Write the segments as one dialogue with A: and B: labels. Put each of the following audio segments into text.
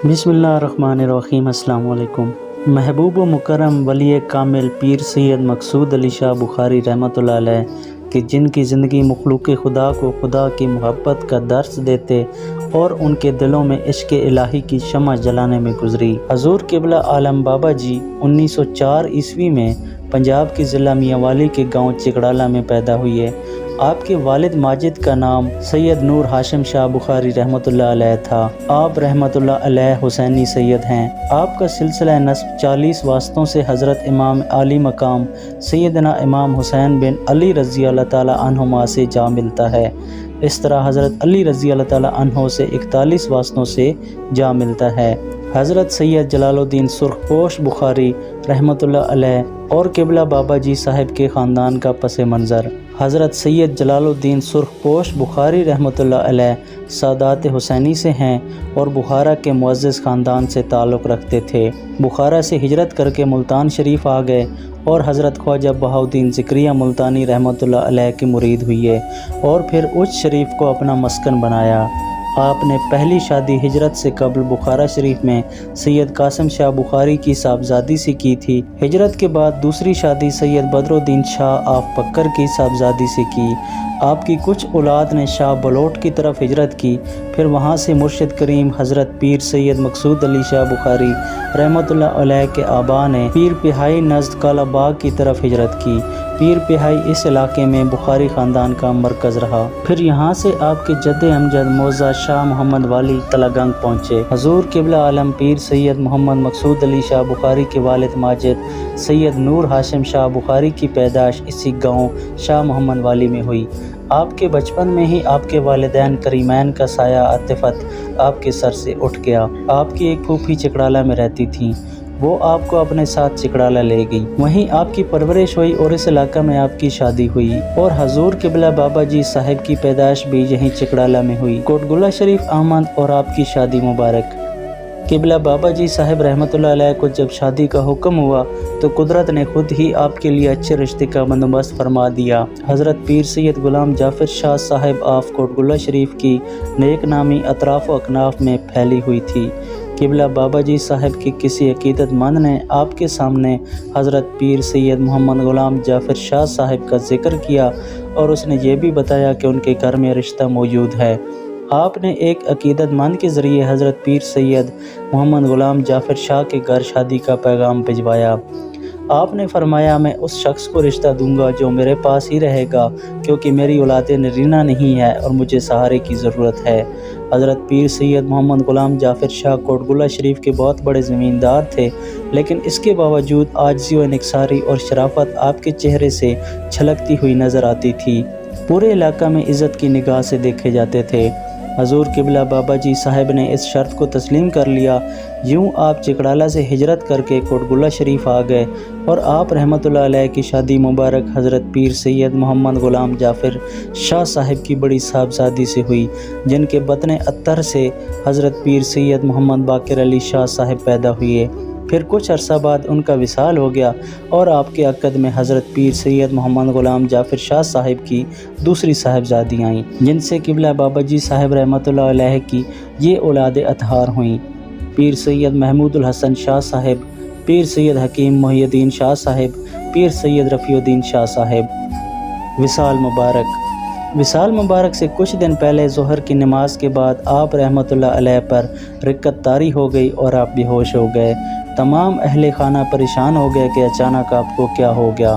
A: बिस्मिल्लाहिर्रहमानिर्रहीम। अस्सलाम वालेकुम। महबूब व मुकर्रम वली कामिल पीर सैयद मकसूद अली शाह बुखारी रहमतुल्लाह अलैह कि जिनकी ज़िंदगी मखलूक खुदा को खुदा की मोहब्बत का दर्स देते और उनके दिलों में इश्क इलाही की शम्मा जलाने में गुजरी। हजूर क़िबला आलम बाबा जी 1904 ईस्वी में पंजाब के ज़िला मियांवाली के गांव चिकड़ाला में पैदा हुए। आपके वालिद माजिद का नाम सैयद नूर हाशिम शाह बुखारी रहमतुल्लाह अलैह था। आप रहमतुल्लाह अलैह हुसैनी सैयद हैं। आपका सिलसिला नस्ब 40 वास्तों से हज़रत इमाम आली मकाम सैयदना इमाम हुसैन बिन अली रज़ी अल्लाह ताला अन्हुमा से जा मिलता है। इस तरह हज़रत अली रज़ी अल्लाह ताला अन्हो से 41 वास्तों से जा मिलता है। हज़रत सैयद जलालुद्दीन सुर्खपोश बुखारी रहमतुल्लाह अलैह और क़िबला बाबा जी साहिब के ख़ानदान का पस मंज़र। हज़रत सैयद जलालुद्दीन सुर्खपोश बुखारी रहमतुल्लाह अलैह सादात हुसैनी से हैं और बुखारा के मुअज़्ज़ज़ ख़ानदान से ताल्लुक़ रखते थे। बुखारा से हिजरत करके मुल्तान शरीफ आ गए और हज़रत ख्वाजा बहाउद्दीन ज़िक्रिया मुल्तानी रहमतुल्लाह अलैह के मुरीद हुए और फिर उस शरीफ को अपना मस्कन बनाया। आपने पहली शादी हिजरत से कबल बुखारा शरीफ में सैयद कासिम शाह बुखारी की साहबजादी से की थी। हिजरत के बाद दूसरी शादी सैयद बदरुद्दीन शाह आफ बकर की साहबजादी से की। आपकी कुछ औलाद ने शाह बलोट की तरफ हिजरत की, फिर वहाँ से मुर्शिद करीम हज़रत पीर सैयद मकसूद अली शाह बुखारी रहमतुल्लाह अलैह के आबा ने पीर पिहाई नज़द काला बाग की तरफ हिजरत की। पीर पिहाई इस इलाके में बुखारी ख़ानदान का मरकज़ रहा। फिर यहाँ से आपके जद्दे अमजद मौज़ा शाह मोहम्मद वाली तलागंग पहुँचे। हजूर क़िबला आलम पीर सैयद मोहम्मद मकसूद अली शाह बुखारी के वालिद माजिद सैयद नूर हाशिम शाह बुखारी की पैदाश इसी गाँव शाह मोहम्मद वाली में हुई। आपके बचपन में ही आपके वालिदैन करीमैन का साया आतिफत आपके सर से उठ गया। आपकी एक फूफी चिकड़ाला में रहती थीं, वो आपको अपने साथ चिकड़ाला ले गई। वहीं आपकी परवरिश हुई और इस इलाका में आपकी शादी हुई और हजूर क़िबला बाबा जी साहिब की पैदाश भी यहीं चिकड़ाला में हुई। कोटगुला शरीफ आमद और आपकी शादी मुबारक। क़िबला बाबा जी साहिब रहमतुल्लाह अलैह को जब शादी का हुक्म हुआ तो कुदरत ने खुद ही आपके लिए अच्छे रिश्ते का बंदोबस्त फरमा दिया। हज़रत पीर सैयद गुलाम जाफ़र शाह साहिब आफ कोटगुला शरीफ की नेक नामी अतराफ़ व अकनाफ में फैली हुई थी। क़िबला बाबा जी साहिब के किसी अक़ीदतमंद ने आपके सामने हज़रत पीर सैयद मोहम्मद गुलाम जाफ़र शाह साहिब का ज़िक्र किया और उसने ये भी बताया कि उनके घर में रिश्ता मौजूद है। आपने एक अक़ीदतमंद के ज़रिए हज़रत पीर सैयद मोहम्मद गुलाम जाफ़र शाह के घर शादी का पैगाम भिजवाया। आपने फरमाया, मैं उस शख्स को रिश्ता दूंगा जो मेरे पास ही रहेगा, क्योंकि मेरी औलादे नरीना नहीं है और मुझे सहारे की ज़रूरत है। हज़रत पीर सैयद मोहम्मद गुलाम जाफ़र शाह कोटगुला शरीफ के बहुत बड़े ज़मींदार थे, लेकिन इसके बावजूद आजिज़ी व निकसारी और शराफत आपके चेहरे से छलकती हुई नज़र आती थी। पूरे इलाका में इज़्ज़त की निगाह से देखे जाते थे। हजूर क़िबला बाबा जी साहिब ने इस शर्त को तस्लीम कर लिया। यूँ आप चिकड़ाला से हिजरत करके कोटगुला शरीफ आ गए और आप रहमतुल्लाह अलैह की शादी मुबारक हज़रत पीर सैयद मोहम्मद गुलाम जाफ़र शाह साहिब की बड़ी साहबजादी से हुई, जिनके बतन अत्तर से हज़रत पीर सैयद मोहम्मद बाक़िर अली शाह साहिब पैदा हुए। फिर कुछ अरसा बाद उनका विसाल हो गया और आपके अक़द में हज़रत पीर सैयद मोहम्मद गुलाम जाफ़र शाह साहिब की दूसरी साहिबजादी आईं, जिनसे क़िबला बाबा जी साहिब रहमतुल्लाह अलैह की ये औलाद अतहार हुईं। पीर सैयद महमूदुल हसन शाह साहिब, पीर सैयद हकीम मोहिउद्दीन शाह साहिब, पीर सैयद रफ़ीउद्दीन शाह साहिब। विसाल मुबारक। विसाल मुबारक से कुछ दिन पहले ज़ोहर की नमाज के बाद आप रहमतुल्लाह अलैह पर रिक्कत तारी हो गई और आप बेहोश हो गए। तमाम अहले खाना परेशान हो गए कि अचानक आपको क्या हो गया।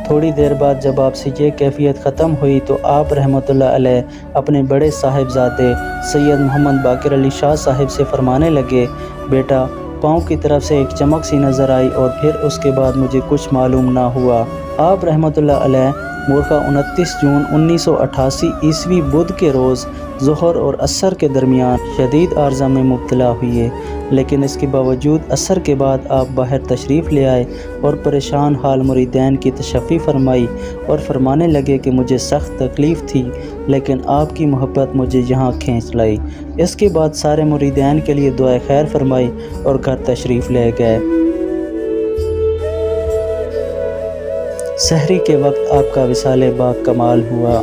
A: थोड़ी देर बाद जब आपसे ये कैफियत ख़त्म हुई तो आप रहमतुल्लाह अलैह अपने बड़े साहिबजादे सैयद मोहम्मद बाक़िर अली शाह साहिब से फरमाने लगे, बेटा, पाँव की तरफ से एक चमक सी नज़र आई और फिर उसके बाद मुझे कुछ मालूम ना हुआ। आप रहमतुल्लाह अलैह मुर्खा 29 जून 1988 ईस्वी बुध के रोज़ ज़ोहर और असर के दरमियान शदीद आर्ज़ा में मुब्तला हुए, लेकिन इसके बावजूद असर के बाद आप बाहर तशरीफ़ ले आए और परेशान हाल मुरीदैन की तशफ़ी फरमाई और फरमाने लगे कि मुझे सख्त तकलीफ़ थी, लेकिन आपकी मोहब्बत मुझे यहाँ खींच लाई। इसके बाद सारे मुरीदैन के लिए दुआ खैर फरमाई और घर तशरीफ़ ले गए। सहरी के वक्त आपका विसाल बाग कमाल हुआ।